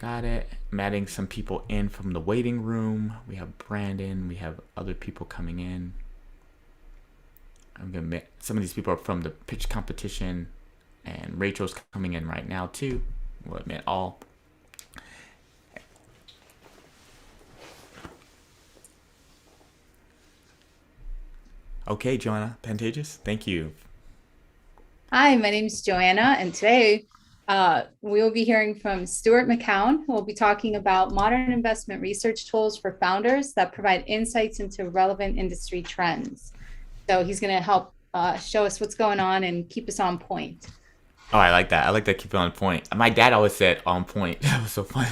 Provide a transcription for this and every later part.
Got it. I'm adding some people in from the waiting room. We have Brandon. We have other people coming in. I'm gonna admit some of these people are from the pitch competition, and Rachel's coming in right now too. We'll admit all. Okay, Joanna Pantages, thank you. Hi, my name is Joanna, and today we will be hearing from Stuart Mckown, who will be talking about modern investment research tools for founders that provide insights into relevant industry trends. So he's going to help show us what's going on and keep us on point. Oh, I like that. I like that. Keep it on point. My dad always said on point. That was so funny.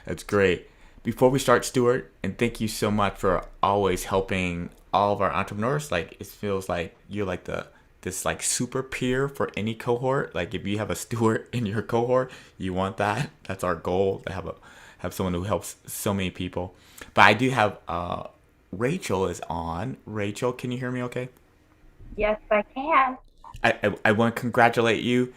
That's great. Before we start, Stuart, and thank you so much for always helping all of our entrepreneurs. Like it feels like you're like the this like super peer for any cohort. Like if you have a Stuart in your cohort, you want that. That's our goal to have someone who helps so many people. But I do have Rachel is on. Rachel, can you hear me? Okay. Yes, I can. I want to congratulate you.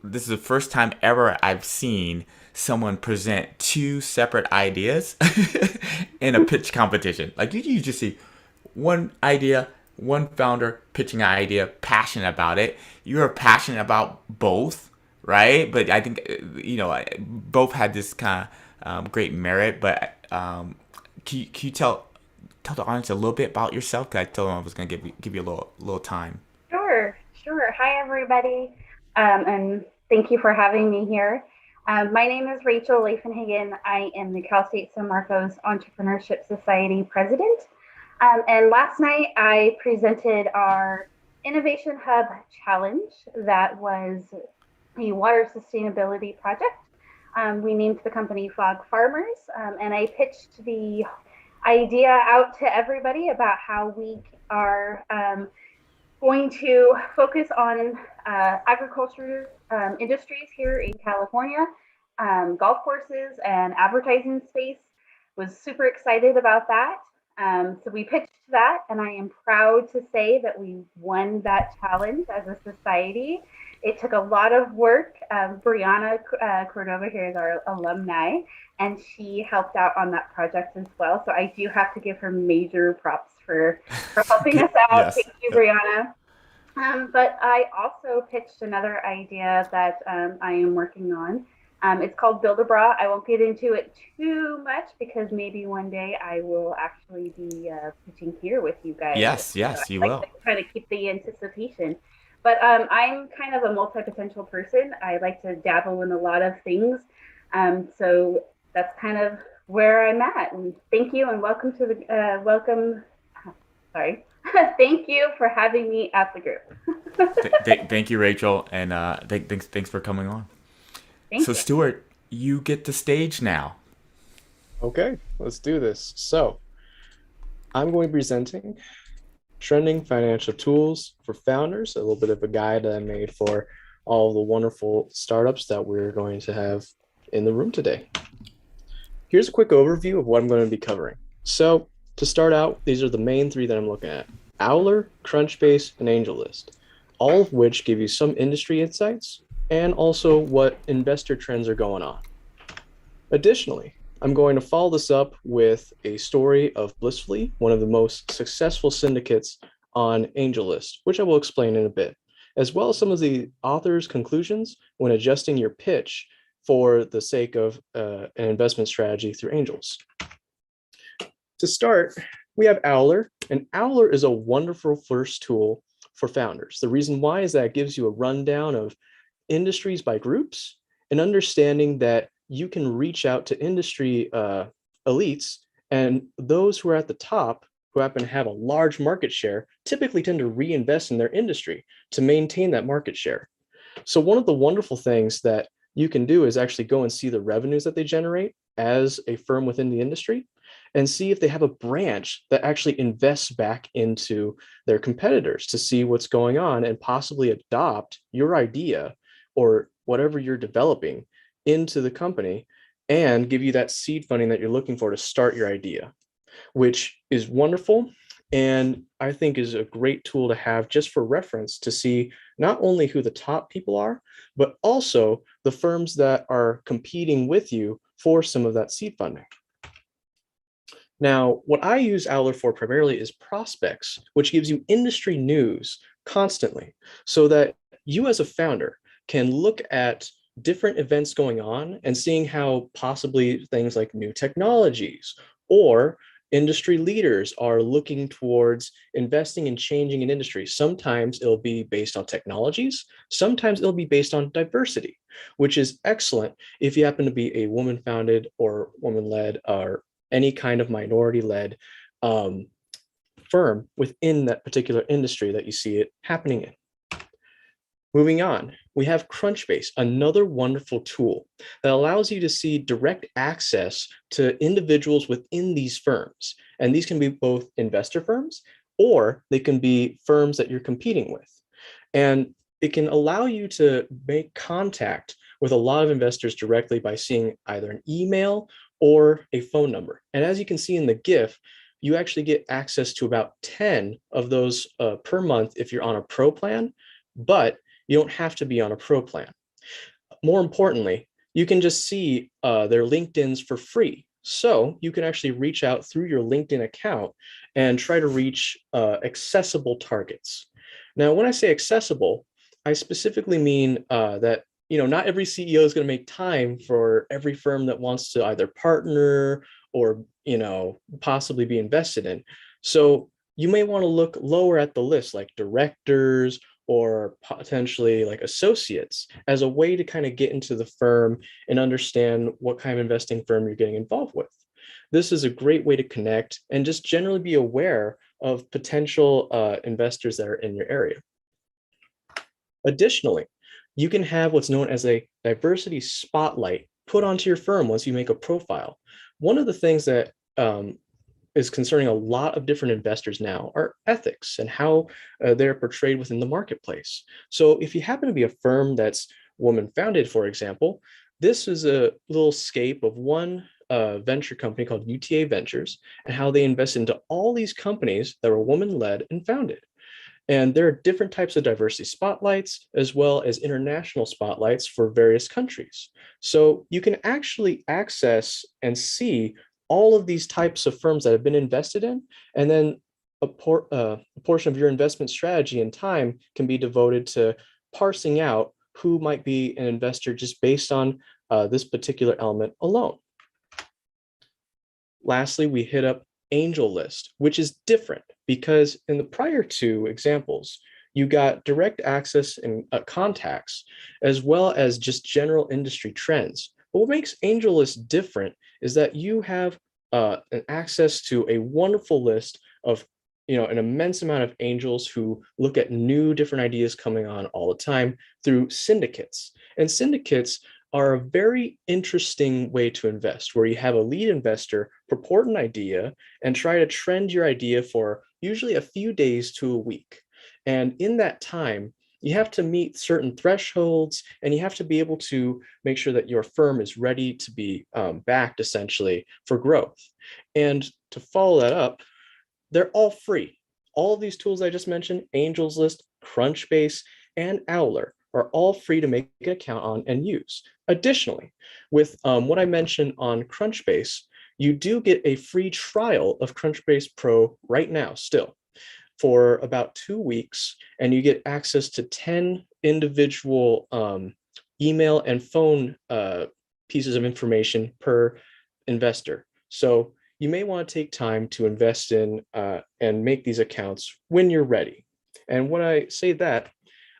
This is the first time ever I've seen someone present two separate ideas in a pitch competition. Like you just see one idea, one founder pitching an idea, passionate about it. You're passionate about both, right? But I think both had this kind of great merit. But can you tell the audience a little bit about yourself? Cause I told them I was gonna give you a little time. Sure, sure. Hi, everybody. And thank you for having me here. My name is Rachel Liefenhagen. I am the Cal State San Marcos Entrepreneurship Society president. And last night I presented our Innovation Hub Challenge that was a water sustainability project. We named the company Fog Farmers, and I pitched the idea out to everybody about how we are going to focus on agriculture industries here in California, golf courses and advertising space. Was super excited about that. So we pitched that, and I am proud to say that we won that challenge as a society. It took a lot of work. Brianna Cordova here is our alumni, and she helped out on that project as well. So I do have to give her major props for helping us out. Yes. Thank you, Brianna. But I also pitched another idea that I am working on. It's called Build a Bra. I won't get into it too much because maybe one day I will actually be pitching here with you guys. Yes. So Yes. You I like will. to kind of keep the anticipation. But I'm kind of a multi-potential person. I like to dabble in a lot of things. So that's kind of where I'm at. And thank you and welcome to the welcome. Sorry. Thank you for having me at the group. Thank you, Rachel, and thanks for coming on. So, Thank you. Stuart, you get the stage now. Okay, let's do this. So, I'm going to be presenting trending financial tools for founders, a little bit of a guide that I made for all the wonderful startups that we're going to have in the room today. Here's a quick overview of what I'm going to be covering. So, to start out, these are the main three that I'm looking at: Owler, Crunchbase, and AngelList, all of which give you some industry insights and also what investor trends are going on. Additionally, I'm going to follow this up with a story of Blissfully, one of the most successful syndicates on AngelList, which I will explain in a bit, as well as some of the author's conclusions when adjusting your pitch for the sake of an investment strategy through angels. To start, we have Owler, and Owler is a wonderful first tool for founders. The reason why is that it gives you a rundown of industries by groups and understanding that you can reach out to industry elites, and those who are at the top who happen to have a large market share typically tend to reinvest in their industry to maintain that market share. So one of the wonderful things that you can do is actually go and see the revenues that they generate as a firm within the industry and see if they have a branch that actually invests back into their competitors to see what's going on and possibly adopt your idea or whatever you're developing into the company and give you that seed funding that you're looking for to start your idea, which is wonderful and I think is a great tool to have just for reference to see not only who the top people are, but also the firms that are competing with you for some of that seed funding. Now, what I use Owler for primarily is prospects, which gives you industry news constantly so that you as a founder can look at different events going on and seeing how possibly things like new technologies or industry leaders are looking towards investing and changing an industry. Sometimes it'll be based on technologies, sometimes it'll be based on diversity, which is excellent if you happen to be a woman founded or woman led or any kind of minority led firm within that particular industry that you see it happening in. Moving on, we have Crunchbase, another wonderful tool that allows you to see direct access to individuals within these firms. And these can be both investor firms or they can be firms that you're competing with. And it can allow you to make contact with a lot of investors directly by seeing either an email or a phone number. And as you can see in the GIF, you actually get access to about 10 of those per month if you're on a pro plan, but you don't have to be on a pro plan. More importantly, you can just see their LinkedIns for free. So you can actually reach out through your LinkedIn account and try to reach accessible targets. Now, when I say accessible, I specifically mean that not every CEO is going to make time for every firm that wants to either partner or possibly be invested in. So you may want to look lower at the list, like directors or potentially like associates, as a way to kind of get into the firm and understand what kind of investing firm you're getting involved with. This is a great way to connect and just generally be aware of potential investors that are in your area. Additionally, you can have what's known as a diversity spotlight put onto your firm once you make a profile. One of the things that is concerning a lot of different investors now are ethics and how they're portrayed within the marketplace. So if you happen to be a firm that's woman founded, for example, this is a little scape of one venture company called UTA Ventures and how they invest into all these companies that were woman led and founded. And there are different types of diversity spotlights as well as international spotlights for various countries. So you can actually access and see all of these types of firms that have been invested in, and then a portion of your investment strategy and time can be devoted to parsing out who might be an investor just based on this particular element alone. Lastly, we hit up Angel List, which is different because in the prior two examples, you got direct access and contacts, as well as just general industry trends. But what makes Angel List different is that you have an access to a wonderful list of an immense amount of angels who look at new different ideas coming on all the time through syndicates. And syndicates are a very interesting way to invest, where you have a lead investor purport an idea and try to trend your idea for usually a few days to a week. And in that time, you have to meet certain thresholds and you have to be able to make sure that your firm is ready to be backed essentially for growth. And to follow that up, they're all free. All of these tools I just mentioned, Angels List, Crunchbase, and Owler, are all free to make an account on and use. Additionally, with what I mentioned on Crunchbase, you do get a free trial of Crunchbase Pro right now still for about 2 weeks, and you get access to 10 individual email and phone pieces of information per investor. So you may want to take time to invest in and make these accounts when you're ready. And when I say that,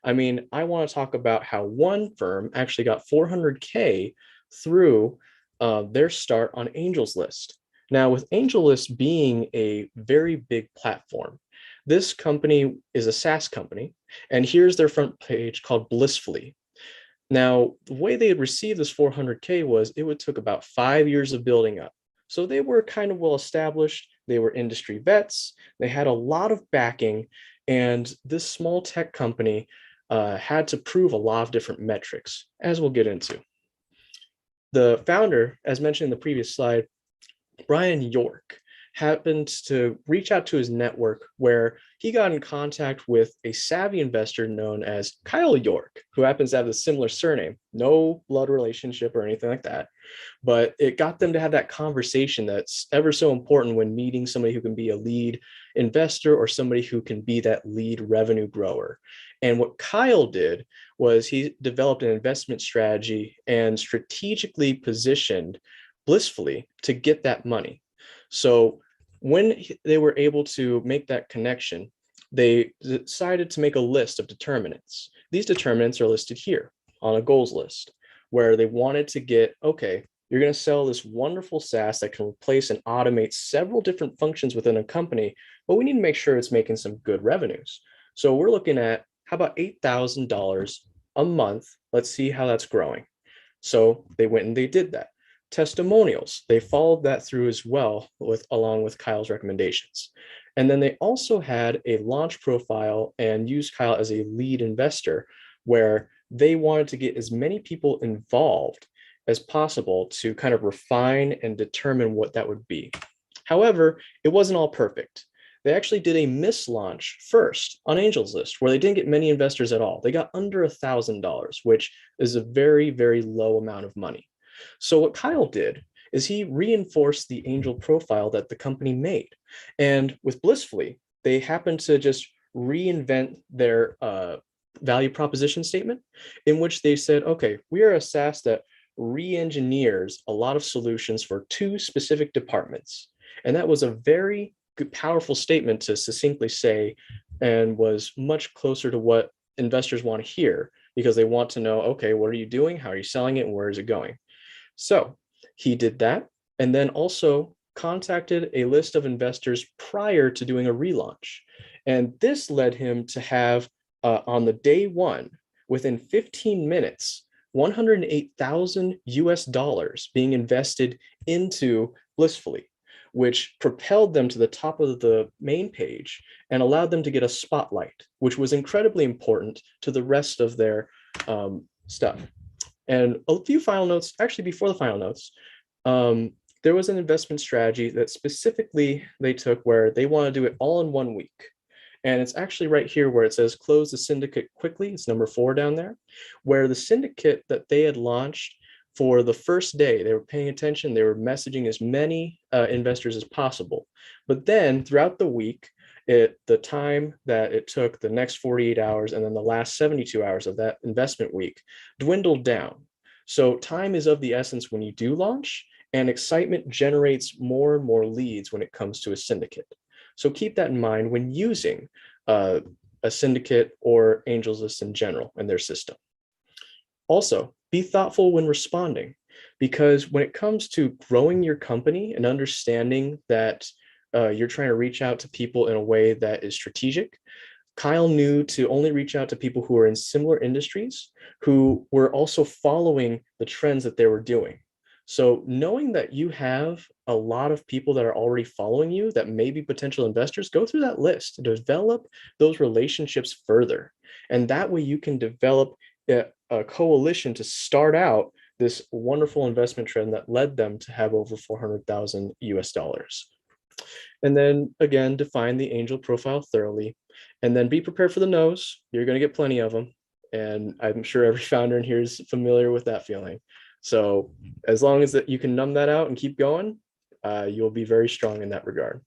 I mean, I want to talk about how one firm actually got 400K through their start on Angels List. Now, with Angel List being a very big platform, this company is a SaaS company, and here's their front page called Blissfully. Now, the way they had received this 400K was it took about 5 years of building up. So they were kind of well established. They were industry vets. They had a lot of backing, and this small tech company had to prove a lot of different metrics, as we'll get into. The founder, as mentioned in the previous slide, Brian York, happened to reach out to his network, where he got in contact with a savvy investor known as Kyle York, who happens to have a similar surname, no blood relationship or anything like that. But it got them to have that conversation that's ever so important when meeting somebody who can be a lead investor or somebody who can be that lead revenue grower. And what Kyle did was he developed an investment strategy and strategically positioned Blissfully to get that money. So when they were able to make that connection, they decided to make a list of determinants. These determinants are listed here on a goals list, where they wanted to get, okay, you're going to sell this wonderful SaaS that can replace and automate several different functions within a company, but we need to make sure it's making some good revenues. So we're looking at, how about $8,000 a month? Let's see how that's growing. So they went and they did that. Testimonials, they followed that through as well, along with Kyle's recommendations. And then they also had a launch profile and used Kyle as a lead investor, where they wanted to get as many people involved as possible to kind of refine and determine what that would be. However, it wasn't all perfect. They actually did a mislaunch first on Angel's List, where they didn't get many investors at all. They got under $1,000, which is a very, very low amount of money. So what Kyle did is he reinforced the angel profile that the company made. And with Blissfully, they happened to just reinvent their value proposition statement, in which they said, okay, we are a SaaS that re-engineers a lot of solutions for two specific departments. And that was a very good, powerful statement to succinctly say, and was much closer to what investors want to hear, because they want to know, okay, what are you doing? How are you selling it? And where is it going? So he did that, and then also contacted a list of investors prior to doing a relaunch. And this led him to have, on the day one, within 15 minutes, 108,000 US dollars being invested into Blissfully, which propelled them to the top of the main page and allowed them to get a spotlight, which was incredibly important to the rest of their stuff. And a few final notes, actually before the final notes, there was an investment strategy that specifically they took where they want to do it all in 1 week. And it's actually right here where it says close the syndicate quickly. It's number 4 down there, where the syndicate that they had launched for the first day, they were paying attention, they were messaging as many investors as possible. But then throughout the week, the time that it took, the next 48 hours and then the last 72 hours of that investment week dwindled down. So time is of the essence when you do launch, and excitement generates more and more leads when it comes to a syndicate. So keep that in mind when using a syndicate or Angel's List in general in their system. Also, be thoughtful when responding, because when it comes to growing your company and understanding that you're trying to reach out to people in a way that is strategic, Kyle knew to only reach out to people who are in similar industries, who were also following the trends that they were doing. So knowing that you have a lot of people that are already following you that may be potential investors, go through that list, develop those relationships further. And that way you can develop a coalition to start out this wonderful investment trend that led them to have over 400,000 US dollars. And then again, define the angel profile thoroughly, and then be prepared for the no's. You're going to get plenty of them. And I'm sure every founder in here is familiar with that feeling. So as long as that you can numb that out and keep going, you'll be very strong in that regard.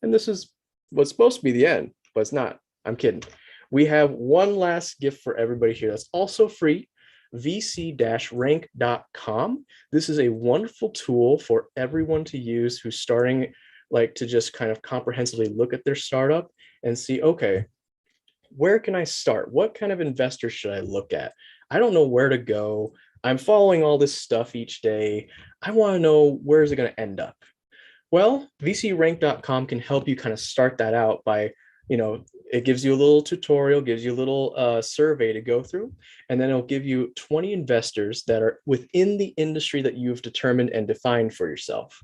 And this is what's supposed to be the end, but it's not. I'm kidding. We have one last gift for everybody here that's also free, vc-rank.com. This is a wonderful tool for everyone to use who's starting, like, to just kind of comprehensively look at their startup and see, okay, where can I start? What kind of investor should I look at? I don't know where to go. I'm following all this stuff each day. I want to know, where is it going to end up? Well, vcrank.com can help you kind of start that out by, it gives you a little tutorial, gives you a little survey to go through, and then it'll give you 20 investors that are within the industry that you've determined and defined for yourself.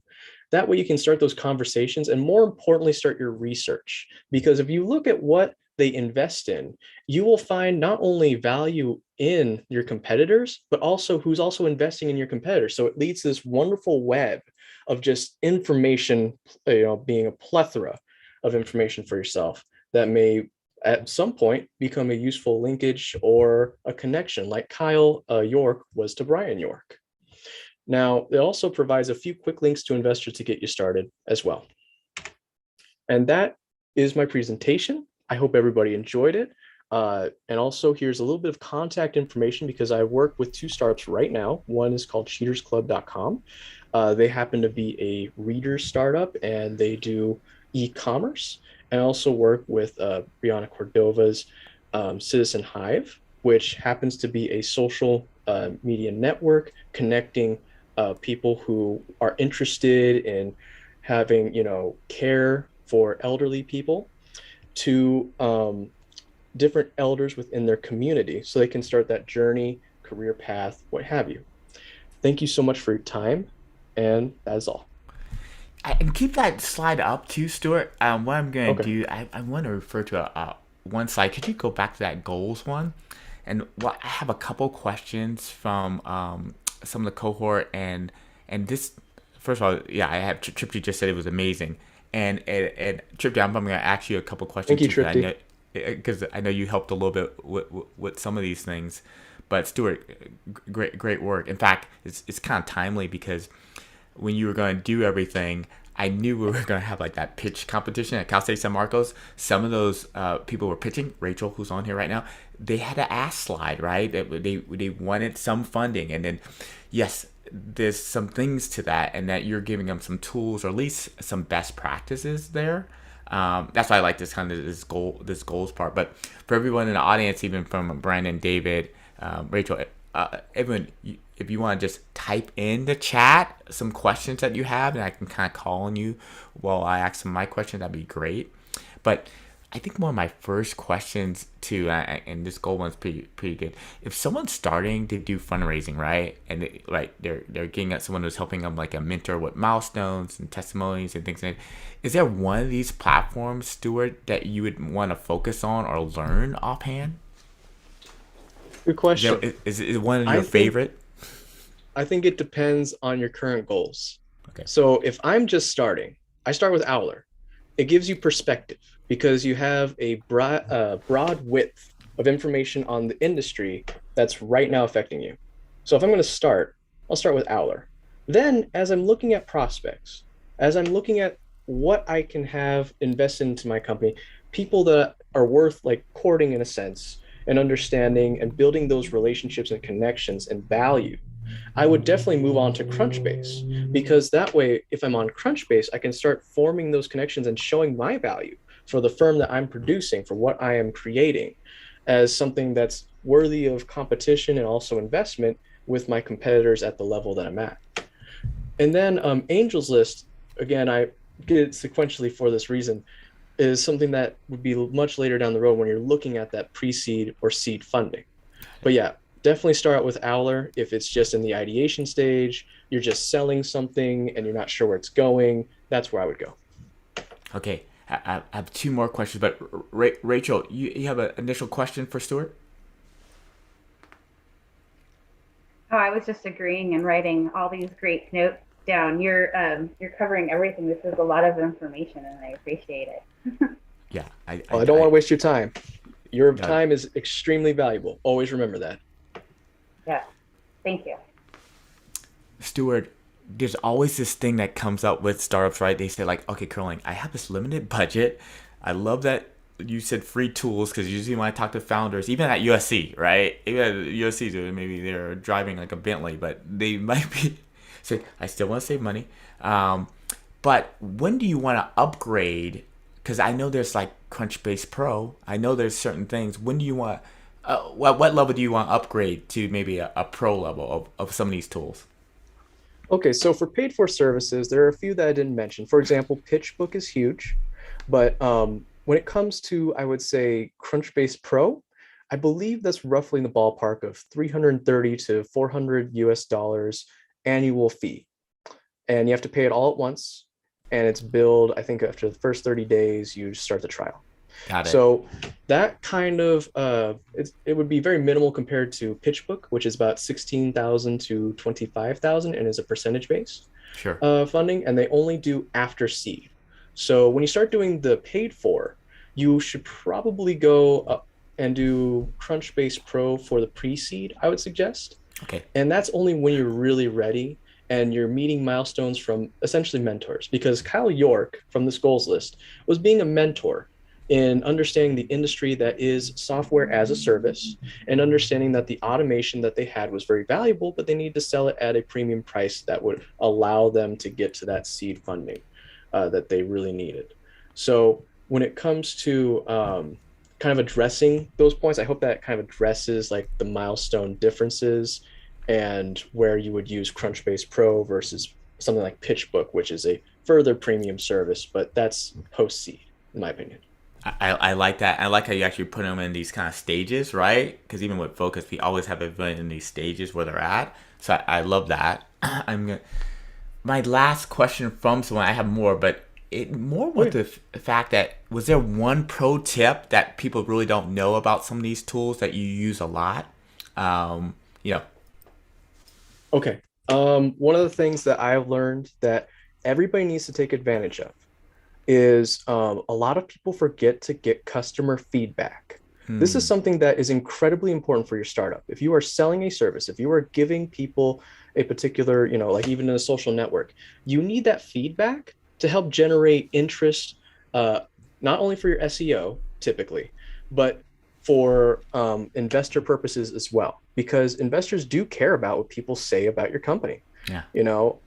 That way you can start those conversations, and more importantly, start your research. Because if you look at what they invest in, you will find not only value in your competitors, but also who's also investing in your competitors. So it leads to this wonderful web of just information, being a plethora of information for yourself that may at some point become a useful linkage or a connection, like Kyle York was to Brian York. Now, it also provides a few quick links to investors to get you started as well. And that is my presentation. I hope everybody enjoyed it. And also, here's a little bit of contact information because I work with two startups right now. One is called cheatersclub.com. They happen to be a reader startup and they do e-commerce. And I also work with Brianna Cordova's Citizen Hive, which happens to be a social media network connecting people who are interested in having, care for elderly people to different elders within their community so they can start that journey, career path, what have you. Thank you so much for your time. And that is all. And keep that slide up too, Stuart. What I'm going to Okay. do, I want to refer to one slide. Could you go back to that goals one? And I have a couple questions from some of the cohort, and this, first of all, yeah, I have Tripty just said it was amazing, and Tripty, I'm going to ask you a couple questions. Thank you, Tripty. Because I know you helped a little bit with some of these things, but Stuart, great work. In fact, it's kind of timely because when you were going to do everything, I knew we were going to have like that pitch competition at Cal State San Marcos. Some of those people were pitching. Rachel, who's on here right now, they had an ask slide, right? They wanted some funding, and then yes, there's some things to that, and that you're giving them some tools or at least some best practices there. That's why I like this kind of this goals part. But for everyone in the audience, even from Brandon, David, Rachel, everyone, if you want to just type in the chat some questions that you have, and I can kind of call on you while I ask some of my questions, that'd be great. But I think one of my first questions too, and this goal one's pretty good. If someone's starting to do fundraising, right, and they're getting at someone who's helping them, like a mentor with milestones and testimonies and things like that, is there one of these platforms, Stuart, that you would want to focus on or learn offhand? Good question. Is it one of your favorite? I think it depends on your current goals. Okay. So if I'm just starting, I start with Owler. It gives you perspective because you have a broad width of information on the industry that's right now affecting you. So if I'm going to start, I'll start with Owler. Then as I'm looking at prospects, as I'm looking at what I can have invested into my company, people that are worth like courting in a sense and understanding and building those relationships and connections and value, I would definitely move on to Crunchbase, because that way, if I'm on Crunchbase, I can start forming those connections and showing my value for the firm that I'm producing, for what I am creating, as something that's worthy of competition and also investment with my competitors at the level that I'm at. And then Angels List, again, I get it sequentially for this reason, is something that would be much later down the road when you're looking at that pre-seed or seed funding. But yeah, definitely start out with Owler if it's just in the ideation stage, you're just selling something and you're not sure where it's going. That's where I would go. Okay, I have two more questions, but Rachel, you have an initial question for Stuart? Oh, I was just agreeing and writing all these great notes down. You're covering everything. This is a lot of information, and I appreciate it. Yeah, I don't want to waste your time. Your time is extremely valuable. Always remember that. Yeah, thank you. Stuart, there's always this thing that comes up with startups, right? They say like, okay, Curling, I have this limited budget. I love that you said free tools, because usually when I talk to founders, even at USC, right? Even at USC, maybe they're driving like a Bentley, but they might be saying, I still want to save money. But when do you want to upgrade? Because I know there's like Crunchbase Pro. I know there's certain things. When do you want, what level do you want to upgrade to maybe a pro level of some of these tools? Okay, so for paid for services, there are a few that I didn't mention. For example, PitchBook is huge, but when it comes to, I would say, Crunchbase Pro, I believe that's roughly in the ballpark of $330 to $400 US annual fee. And you have to pay it all at once. And it's billed, I think after the first 30 days, you start the trial. Got it. So that kind of it would be very minimal compared to PitchBook, which is about 16,000 to 25,000 and is a percentage based Sure. funding, and they only do after seed. So when you start doing the paid for, you should probably go up and do Crunchbase Pro for the pre-seed, I would suggest. Okay. And that's only when you're really ready and you're meeting milestones from essentially mentors. Because Kyle York from this goals list was being a mentor in understanding the industry that is software as a service and understanding that the automation that they had was very valuable, but they need to sell it at a premium price that would allow them to get to that seed funding that they really needed. So when it comes to kind of addressing those points, I hope that kind of addresses like the milestone differences and where you would use Crunchbase Pro versus something like PitchBook, which is a further premium service, but that's post seed, in my opinion. I like that. I like how you actually put them in these kind of stages, right? Because even with Fokcus, we always have everybody in these stages where they're at. So I love that. My last question from someone, I have more, but it more with the fact that, was there one pro tip that people really don't know about some of these tools that you use a lot? You know. Okay. One of the things that I've learned that everybody needs to take advantage of is a lot of people forget to get customer feedback. This is something that is incredibly important for your startup. If you are selling a service, if you are giving people a particular, you know, like even in a social network, you need that feedback to help generate interest, not only for your SEO typically, but for investor purposes as well, because investors do care about what people say about your company. Yeah. You know,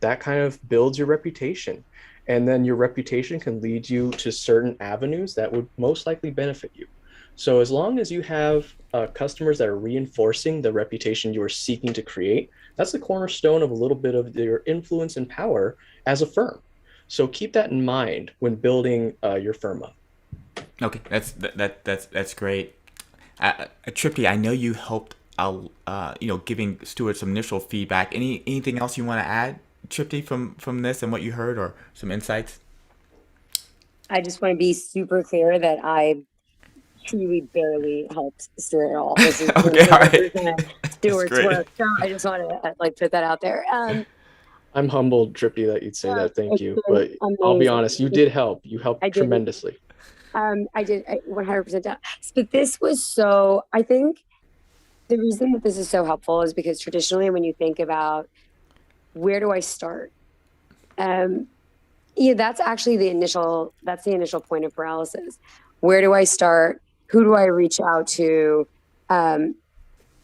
that kind of builds your reputation. And then your reputation can lead you to certain avenues that would most likely benefit you. So as long as you have customers that are reinforcing the reputation you are seeking to create, that's the cornerstone of a little bit of your influence and power as a firm. So keep that in mind when building your firm up. Okay, that's great. Tripty, I know you helped out, giving Stuart some initial feedback. Anything else you want to add, Tripty, from this and what you heard, or some insights? I just want to be super clear that I truly barely helped Stuart at all. This is Okay, all right. Stuart's great. work. So I just want to put that out there. I'm humbled, Trippy, that you'd say that. Thank It's you. been But I'll be amazing. honest, you did help. You helped I did. tremendously. I did 100%. But this was so, I think the reason that this is so helpful is because traditionally when you think about where do I start? That's actually the initial point of paralysis. Where do I start? Who do I reach out to?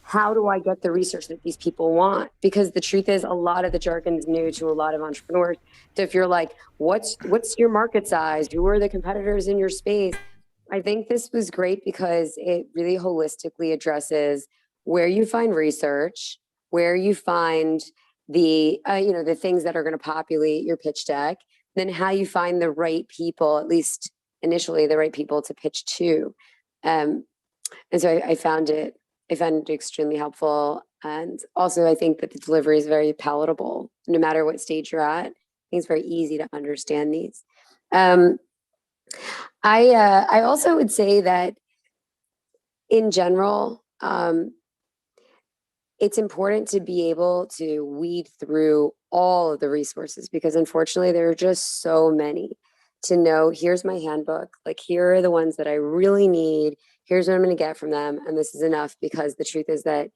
How do I get the research that these people want? Because the truth is, a lot of the jargon is new to a lot of entrepreneurs. So if you're like, what's your market size? Who are the competitors in your space? I think this was great because it really holistically addresses where you find research, where you find the the things that are going to populate your pitch deck, then how you find the right people, at least initially, the right people to pitch to. And so I found it extremely helpful. And also I think that the delivery is very palatable, no matter what stage you're at. I think it's very easy to understand these. I also would say that in general, it's important to be able to weed through all of the resources, because unfortunately there are just so many. To know, here's my handbook, like here are the ones that I really need, here's what I'm going to get from them, and this is enough. Because the truth is that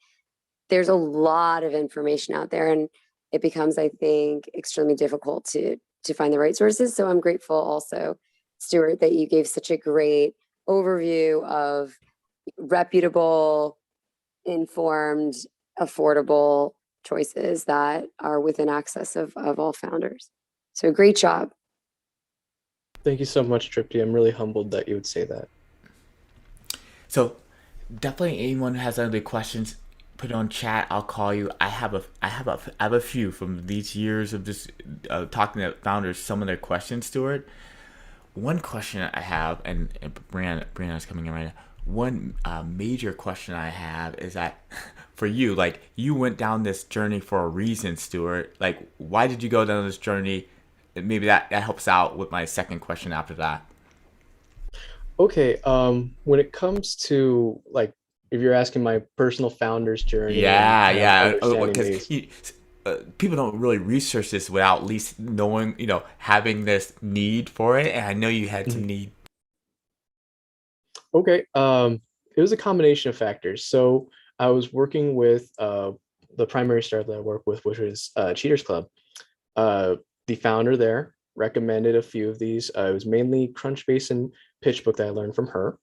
there's a lot of information out there, and it becomes, I think, extremely difficult to find the right sources. So I'm grateful also, Stuart, that you gave such a great overview of reputable, informed, affordable choices that are within access of all founders. So great job. Thank you so much, Tripty. I'm really humbled that you would say that. So definitely anyone who has other questions, put it on chat. I'll call you. I have a few from these years of just talking to founders. Some of their questions, Stuart. One question I have, and Brianna's coming in right now. One major question I have is that for you, like, you went down this journey for a reason, Stuart. Like, why did you go down this journey? Maybe that helps out with my second question after that. Okay. When it comes to like, if you're asking my personal founder's journey and Yeah, kind of yeah, understanding because these. people don't really research this without at least knowing, having this need for it. And I know you had some Mhm. need. Okay. It was a combination of factors. So I was working with the primary startup that I work with, which is Cheaters Club. Uh, the founder there recommended a few of these. It was mainly Crunchbase and PitchBook that I learned from her.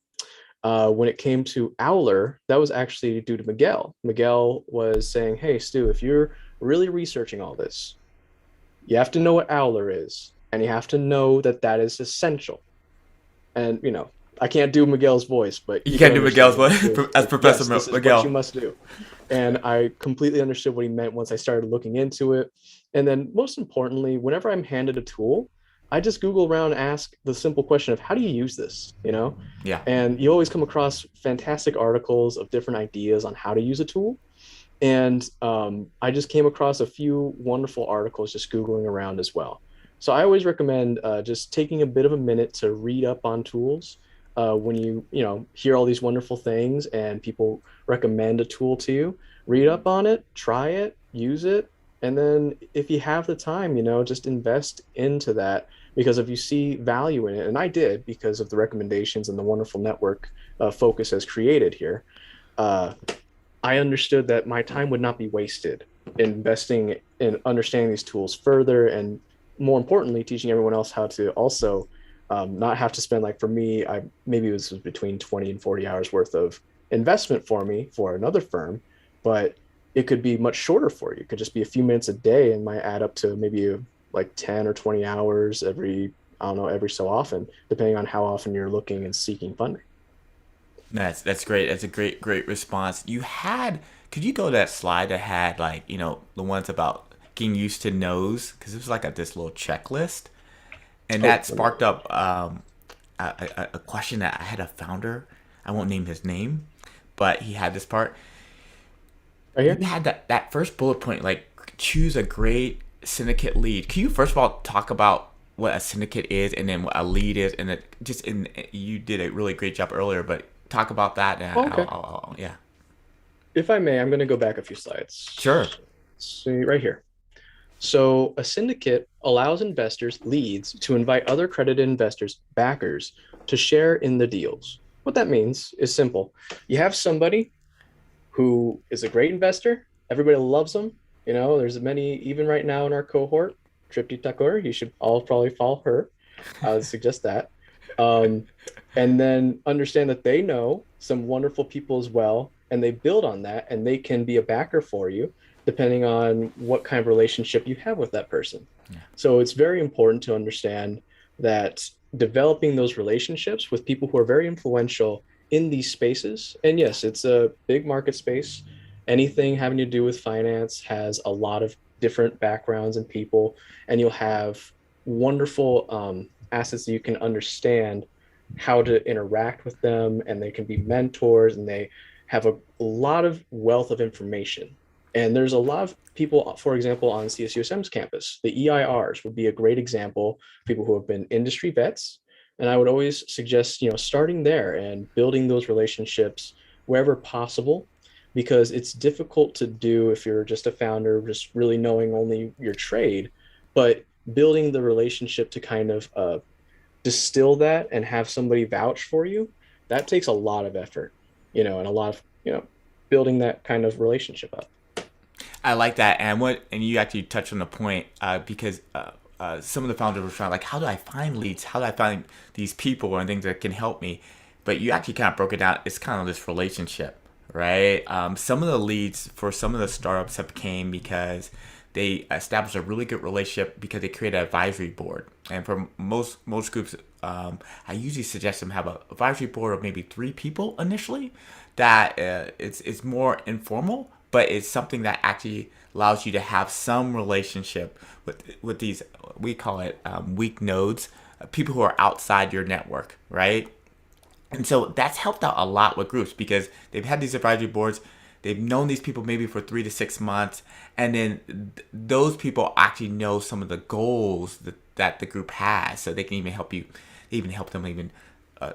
When it came to Owler, that was actually due to Miguel. Miguel was saying, "Hey, Stu, if you're really researching all this, you have to know what Owler is, and you have to know that that is essential." And I can't do Miguel's voice, but You you can can't do understand Miguel's what what he was as like. Professor Yes, this is what you Miguel. must do. And I completely understood what he meant once I started looking into it. And then, most importantly, whenever I'm handed a tool, I just Google around and ask the simple question of how do you use this? Yeah. And you always come across fantastic articles of different ideas on how to use a tool. And I just came across a few wonderful articles just Googling around as well. So I always recommend just taking a bit of a minute to read up on tools. When you hear all these wonderful things and people recommend a tool to you, read up on it, try it, use it, and then if you have the time, just invest into that, because if you see value in it, and I did because of the recommendations and the wonderful network Focus has created here. Uh, I understood that my time would not be wasted investing in understanding these tools further, and more importantly, teaching everyone else how to also not have to spend, like for me, I maybe it was between 20 and 40 hours worth of investment for me for another firm, but it could be much shorter for you. It could just be a few minutes a day and might add up to maybe like 10 or 20 hours every, I don't know, every so often, depending on how often you're looking and seeking funding. That's great. That's a great response. Could you go to that slide that had like the ones about getting used to no's, because it was like this little checklist, and Oh, that let me, sparked up a question that I had a founder. I won't name his name, but he had this part. right You here. had that first bullet point, like choose a great syndicate lead. Can you first of all talk about what a syndicate is, and then what a lead is, and you did a really great job earlier, but talk about that. And Oh, okay. yeah, If I may, I'm going to go back a few sure. slides. Let's see right here. So a syndicate allows investors, leads, to invite other accredited investors, backers, to share in the deals. What that means is simple. You have somebody who is a great investor. Everybody loves them. There's many, even right now in our cohort, Tripti Thakur, you should all probably follow her. I would suggest that. Um, and then understand that they know some wonderful people as well, and they build on that, and they can be a backer for you depending on what kind of relationship you have with that person. Yeah. So it's very important to understand that developing those relationships with people who are very influential in these spaces. And yes, it's a big market space. Anything having to do with finance has a lot of different backgrounds and people, and you'll have wonderful assets that you can understand how to interact with them, and they can be mentors, and they have a lot of wealth of information. And there's a lot of people, for example, on CSUSM's campus. The EIRs would be a great example, people who have been industry vets. And I would always suggest, starting there and building those relationships wherever possible, because it's difficult to do if you're just a founder, just really knowing only your trade. But building the relationship to kind of distill that and have somebody vouch for you, that takes a lot of effort, and a lot of, building that kind of relationship up. I like that, and you actually touched on the point, because some of the founders were trying, like, how do I find leads? How do I find these people and things that can help me? But you actually kind of broke it down. It's kind of this relationship, right? Some of the leads for some of the startups have came because they established a really good relationship because they created an advisory board. And for most groups, I usually suggest them have an advisory board of maybe 3 people initially. That it's more informal, but it's something that actually allows you to have some relationship with these, we call it weak nodes, people who are outside your network, right? And so that's helped out a lot with groups because they've had these advisory boards. They've known these people maybe for 3 to 6 months. And then those people actually know some of the goals that the group has. So they can even help you, even help them even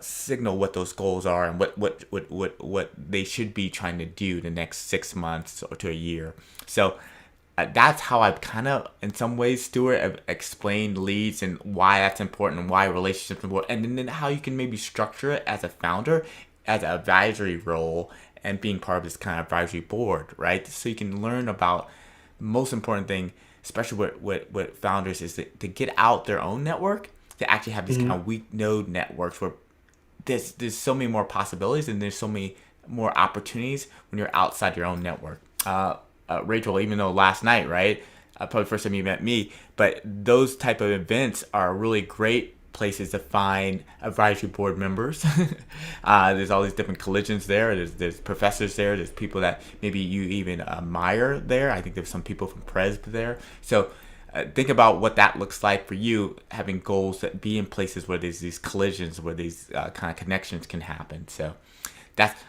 signal what those goals are and what they should be trying to do the next 6 months or to a year. So that's how I've kind of, in some ways, Stuart, have explained leads and why that's important and why relationships are important, and then how you can maybe structure it as a founder, as an advisory role, and being part of this kind of advisory board, right? So you can learn about the most important thing, especially with founders, is to get out their own network, to actually have these kind of weak node networks where there's so many more possibilities and there's so many more opportunities when you're outside your own network. Rachel, even though last night, right, probably first time you met me, but those type of events are really great places to find advisory board members. There's all these different collisions there. There's professors there. There's people that maybe you even admire there. I think there's some people from Presb there. So think about what that looks like for you, having goals that be in places where there's these collisions, where these kind of connections can happen. So that's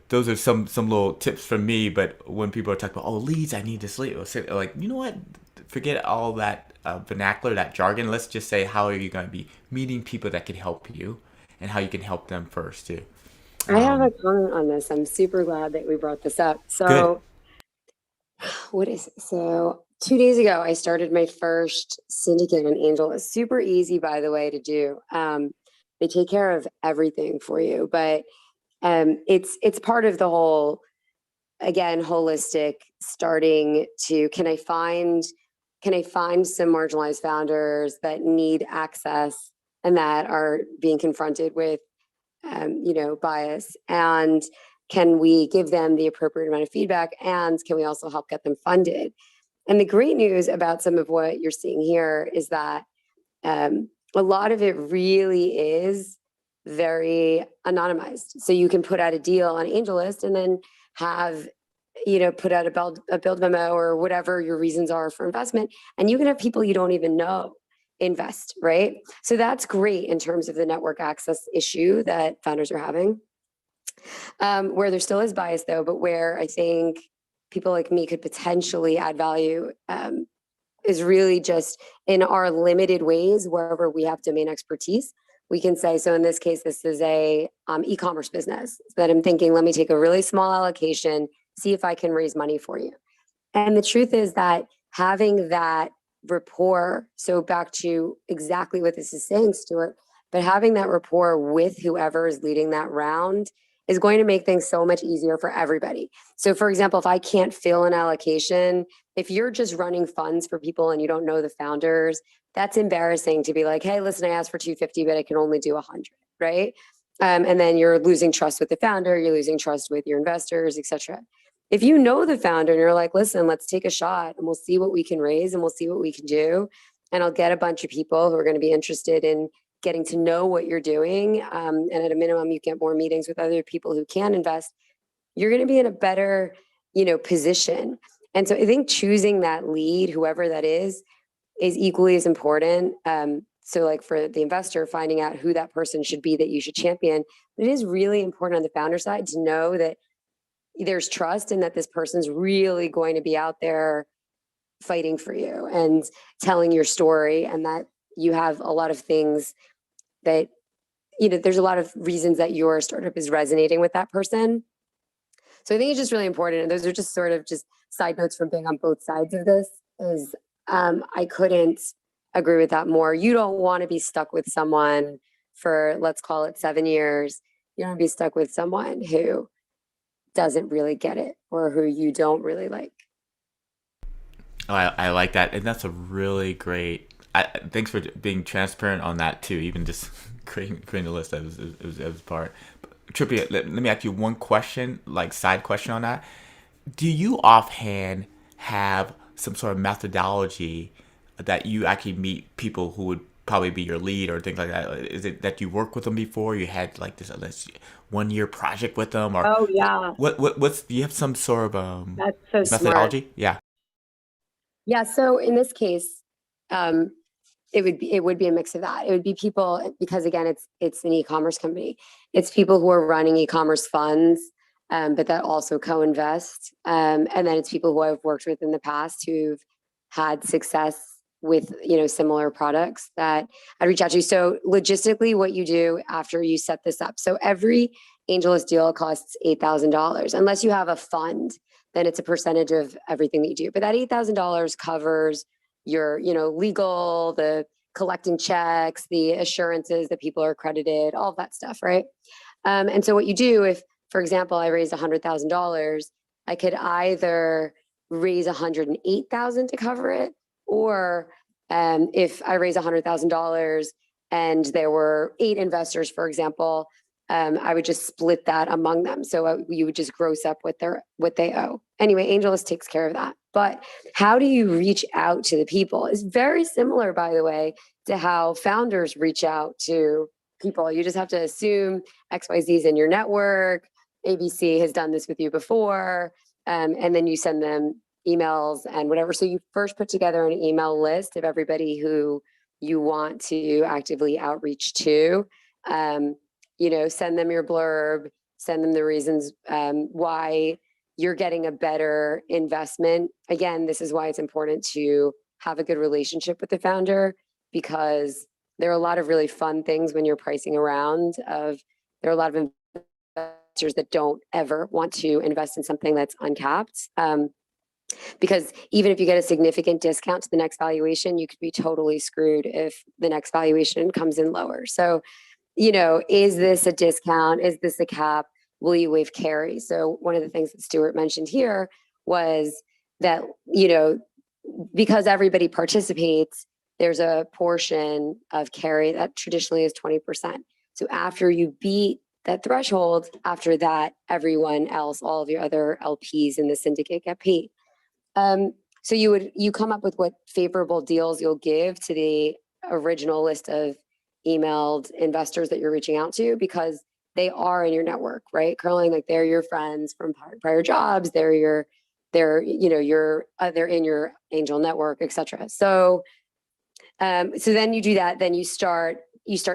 those are some little tips from me. But when people are talking about, oh, leads, I need to sleep, like, you know what? Forget all that vernacular, that jargon. Let's just say, how are you going to be meeting people that can help you, and how you can help them first too. I have a comment on this. I'm super glad that we brought this up. So, so 2 days ago, I started my first syndicate and angel. It's super easy, by the way, to do. They take care of everything for you, but it's part of the whole, again, holistic starting to, can I find some marginalized founders that need access and that are being confronted with, bias, and can we give them the appropriate amount of feedback, and can we also help get them funded? And the great news about some of what you're seeing here is that a lot of it really is very anonymized. So you can put out a deal on AngelList and then have, put out a build memo or whatever your reasons are for investment, and you can have people you don't even know invest, right? So that's great in terms of the network access issue that founders are having, where there still is bias though, but where I think people like me could potentially add value is really just in our limited ways, wherever we have domain expertise. We can say, so in this case, this is a e-commerce business that I'm thinking, let me take a really small allocation, see if I can raise money for you. And the truth is that having that rapport, so back to exactly what this is saying, Stuart, but having that rapport with whoever is leading that round is going to make things so much easier for everybody. So for example, if I can't fill an allocation, if you're just running funds for people and you don't know the founders, that's embarrassing to be like, hey, listen, I asked for 250, but I can only do 100, right? And then you're losing trust with the founder, you're losing trust with your investors, etc. If you know the founder and you're like, listen, let's take a shot and we'll see what we can raise and we'll see what we can do. And I'll get a bunch of people who are going to be interested in getting to know what you're doing. And at a minimum, you get more meetings with other people who can invest. You're going to be in a better, position. And so I think choosing that lead, whoever that is equally as important. So like for the investor, finding out who that person should be that you should champion. It is really important on the founder side to know that there's trust and that this person's really going to be out there fighting for you and telling your story, and that you have a lot of things that, there's a lot of reasons that your startup is resonating with that person. So I think it's just really important. And those are just sort of just side notes from being on both sides of this is I couldn't agree with that more. You don't want to be stuck with someone for, let's call it 7 years. You don't want to be stuck with someone who doesn't really get it or who you don't really like. Oh, I like that. And that's a really great, thanks for being transparent on that too, even just creating a list. That was part. Trippy, let me ask you one question, like side question on that. Do you offhand have some sort of methodology that you actually meet people who would probably be your lead or things like that? Is it that you worked with them before? You had like this 1 year project with them, or oh yeah, what's do you have some sort of that's so methodology? Smart. Yeah. So in this case, it would be a mix of that. It would be people, because again, it's an e-commerce company. It's people who are running e-commerce funds, but that also co-invest, and then it's people who I've worked with in the past who've had success with, similar products that I'd reach out to. So logistically, what you do after you set this up. So every AngelList deal costs $8,000. Unless you have a fund, then it's a percentage of everything that you do. But that $8,000 covers your, legal, the collecting checks, the assurances that people are accredited, all of that stuff, right? And so what you do, if, for example, I raised $100,000, I could either raise $108,000 to cover it, or if I raise $100,000 and there were 8 investors, for example, I would just split that among them. So you would just gross up what they owe. Anyway, AngelList takes care of that. But how do you reach out to the people? It's very similar, by the way, to how founders reach out to people. You just have to assume XYZ is in your network. ABC has done this with you before. And then you send them emails and whatever. So you first put together an email list of everybody who you want to actively outreach to. Send them your blurb, send them the reasons why you're getting a better investment. Again, this is why it's important to have a good relationship with the founder, because there are a lot of really fun things when you're pricing around. There are a lot of investors that don't ever want to invest in something that's uncapped. Because even if you get a significant discount to the next valuation, you could be totally screwed if the next valuation comes in lower. So, is this a discount? Is this a cap? Will you waive carry? So one of the things that Stuart mentioned here was that, because everybody participates, there's a portion of carry that traditionally is 20%. So after you beat that threshold, after that, everyone else, all of your other LPs in the syndicate get paid. So you come up with what favorable deals you'll give to the original list of emailed investors that you're reaching out to, because they are in your network, right? Curling, like they're your friends from prior jobs. They're in your angel network, etc. So then you do that. Then you start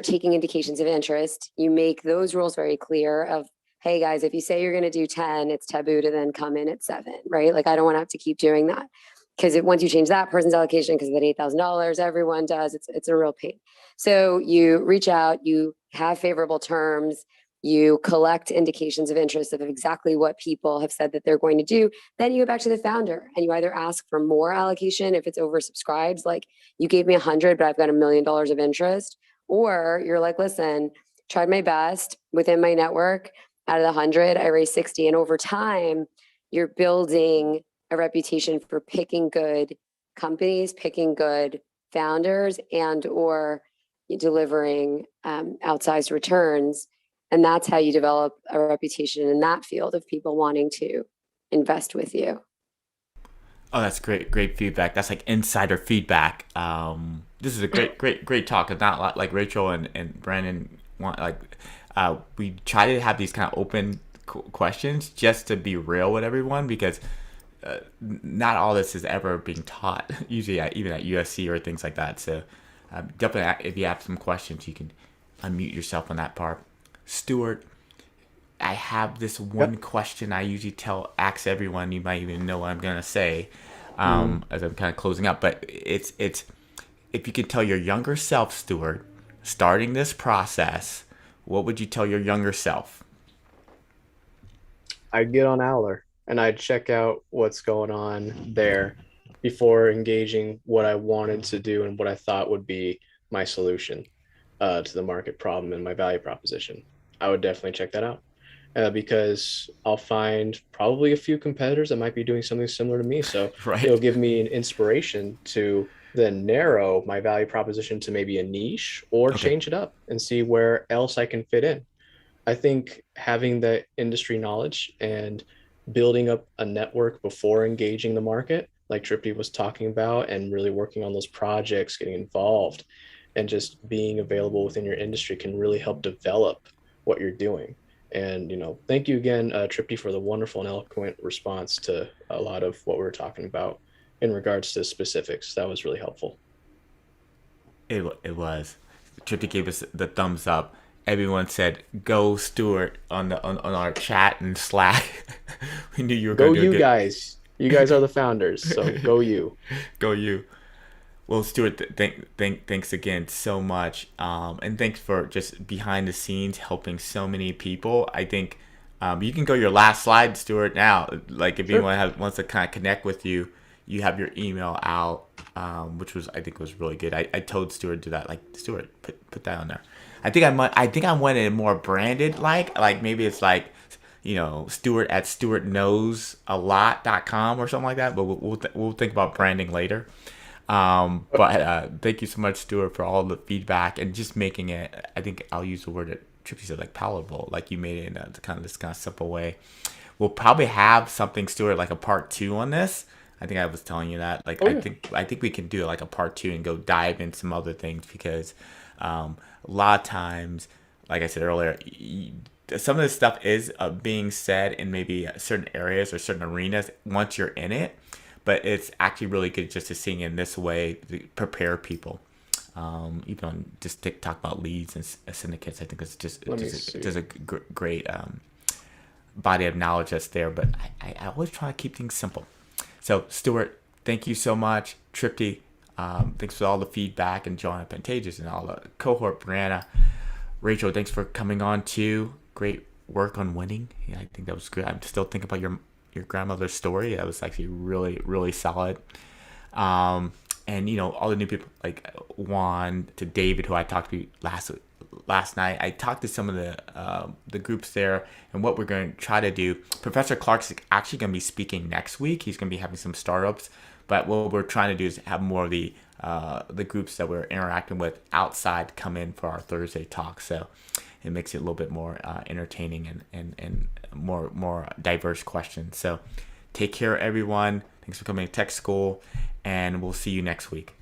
taking indications of interest. You make those rules very clear of, hey guys, if you say you're going to do 10, it's taboo to then come in at 7, right? Like I don't want to have to keep doing that, because once you change that person's allocation, because of that $8,000, everyone does. It's a real pain. So you reach out, you have favorable terms, you collect indications of interest of exactly what people have said that they're going to do. Then you go back to the founder and you either ask for more allocation if it's oversubscribed, like you gave me 100, but I've got $1 million of interest, or you're like, listen, tried my best within my network. Out of the 100, I raised 60, and over time, you're building a reputation for picking good companies, picking good founders, and or delivering outsized returns. And that's how you develop a reputation in that field of people wanting to invest with you. Oh, that's great feedback. That's like insider feedback. This is a great talk. It's not like Rachel and Brandon want, like, we try to have these kind of open questions just to be real with everyone, because not all this is ever being taught, usually even at USC or things like that. So definitely, if you have some questions, you can unmute yourself on that part. Stuart, I have this one question I usually ask everyone. You might even know what I'm gonna say as I'm kind of closing up. But it's if you could tell your younger self, Stuart, starting this process, what would you tell your younger self? I'd get on Owler and I'd check out what's going on there before engaging what I wanted to do and what I thought would be my solution to the market problem and my value proposition. I would definitely check that out because I'll find probably a few competitors that might be doing something similar to me. So it'll give me an inspiration to then narrow my value proposition to maybe a niche or change it up and see where else I can fit in. I think having that industry knowledge and building up a network before engaging the market, like Tripti was talking about, and really working on those projects, getting involved, and just being available within your industry can really help develop what you're doing. And, thank you again, Tripti, for the wonderful and eloquent response to a lot of what we were talking about in regards to specifics. That was really helpful. It was. Tripti gave us the thumbs up. Everyone said, "Go, Stuart," on our chat and Slack. We knew you were going to do it. Go you guys. You guys are the founders, so go you. Go you. Well, Stuart, thanks again so much, and thanks for just behind the scenes helping so many people. I think you can go your last slide, Stuart. Now, like if Sure. anyone wants to kind of connect with you, you have your email out, which was I think was really good. I told Stuart to do that. Like Stuart, put that on there. I think I went in more branded, like maybe it's like Stuart at stuartknowsalot.com or something like that. But we'll think about branding later. But thank you so much, Stuart, for all the feedback and just making it. I think I'll use the word that Trippy said, like palatable. Like you made it in this kind of simple way. We'll probably have something, Stuart, like a part 2 on this. I think I was telling you that. Like yeah. I think we can do like a part 2 and go dive in some other things because a lot of times, like I said earlier, some of this stuff is being said in maybe certain areas or certain arenas once you're in it. But it's actually really good just to sing in this way to prepare people. Even on just talk about leads and syndicates, I think it's just there's a great body of knowledge that's there. But I always try to keep things simple. So Stuart, thank you so much. Tripty, thanks for all the feedback, and Joanna Pantages and all the cohort. Brianna, Rachel, thanks for coming on too. Great work on winning. Yeah, I think that was good. I'm still thinking about your grandmother's story. That was actually really, really solid. And all the new people like Juan to David, who I talked to last night. I talked to some of the groups there, and what we're going to try to do. Professor Clark's actually going to be speaking next week. He's going to be having some startups, but what we're trying to do is have more of the groups that we're interacting with outside come in for our Thursday talk. So it makes it a little bit more entertaining and more diverse questions. So take care, everyone. Thanks for coming to Tech School, and we'll see you next week.